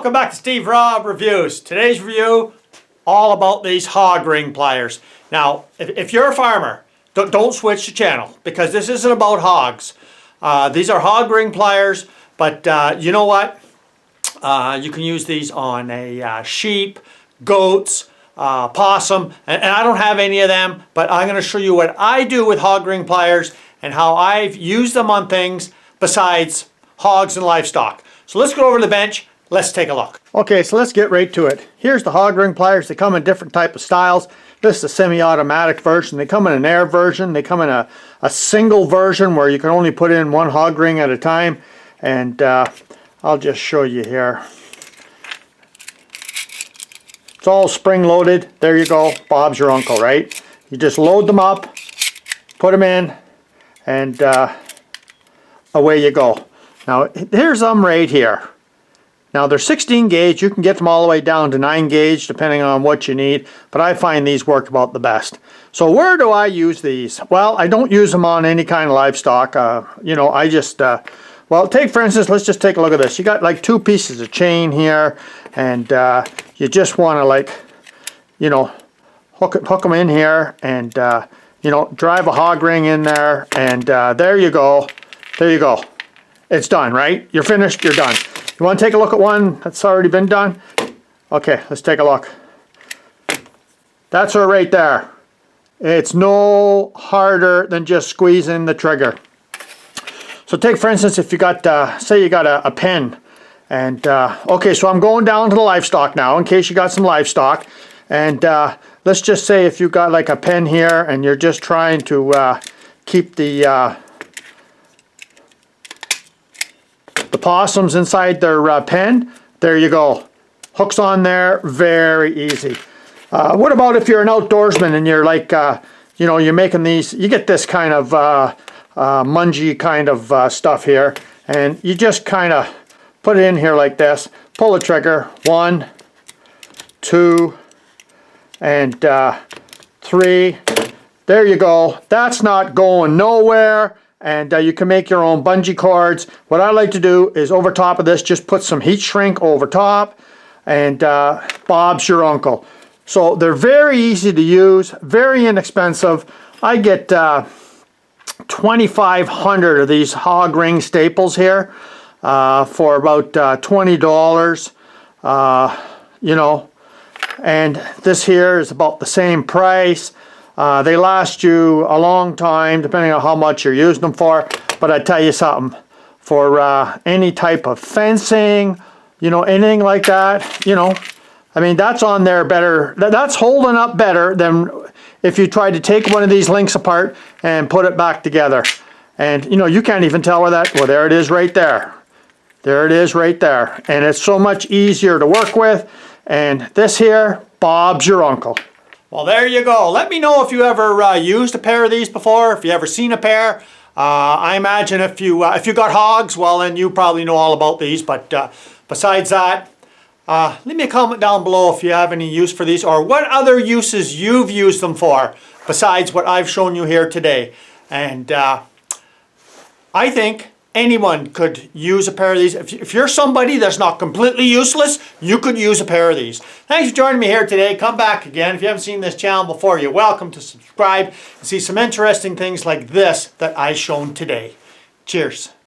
Welcome back to Steve Robb Reviews. Today's review, all about these hog ring pliers. Now, if you're a farmer, don't switch the channel because this isn't about hogs. These are hog ring pliers, but you know what? You can use these on a sheep, goats, possum, and I don't have any of them, but I'm going to show you what I do with hog ring pliers and how I've used them on things besides hogs and livestock. So let's go over to the bench. Let's take a look. Okay, so let's get right to it. Here's the hog ring pliers. They come in different type of styles. This is a semi-automatic version. They come in an air version. They come in a single version where you can only put in one hog ring at a time. And I'll just show you here. It's all spring loaded. There you go. Bob's your uncle, right? You just load them up, put them in, and away you go. Now here's them right here. Now they're 16 gauge. You can get them all the way down to 9 gauge depending on what you need, but I find these work about the best. So where do I use these? Well, I don't use them on any kind of livestock. You know, I just well, take for instance, let's just take a look at this. You got like 2 pieces of chain here, and you just want to, like, you know, hook them in here, and you know, drive a hog ring in there, and there you go. There you go. It's done, right? You're finished. You're done. You want to take a look at one that's already been done? Okay, let's take a look. That's her right there. It's no harder than just squeezing the trigger. So take for instance, if you got, say you got a pen, and okay, so I'm going down to the livestock now in case you got some livestock, and let's just say if you got like a pen here and you're just trying to keep the possums inside their pen, there you go. Hooks on there, very easy. What about if you're an outdoorsman and you're like, you know, you're making these, you get this kind of mungy kind of stuff here, and you just kind of put it in here like this, pull the trigger, 1, 2, and 3. There you go. That's not going nowhere. And you can make your own bungee cords. What I like to do is over top of this, just put some heat shrink over top, and Bob's your uncle. So they're very easy to use, very inexpensive. I get 2,500 of these hog ring staples here for about $20, you know, and this here is about the same price. They last you a long time depending on how much you're using them for, but I tell you something, for any type of fencing, you know, anything like that, you know, I mean, that's on there better, that's holding up better than if you tried to take one of these links apart and put it back together. And you know, you can't even tell where that, well, there it is right there. There it is right there. And it's so much easier to work with. And this here, Bob's your uncle. Well, there you go. Let me know if you ever used a pair of these before, if you ever seen a pair. I imagine if you got hogs, well, then you probably know all about these. But besides that, leave me a comment down below if you have any use for these, or what other uses you've used them for besides what I've shown you here today. And I think anyone could use a pair of these. If you're somebody that's not completely useless, you could use a pair of these. Thanks for joining me here today. Come back again. If you haven't seen this channel before, you're welcome to subscribe and see some interesting things like this that I've shown today. Cheers.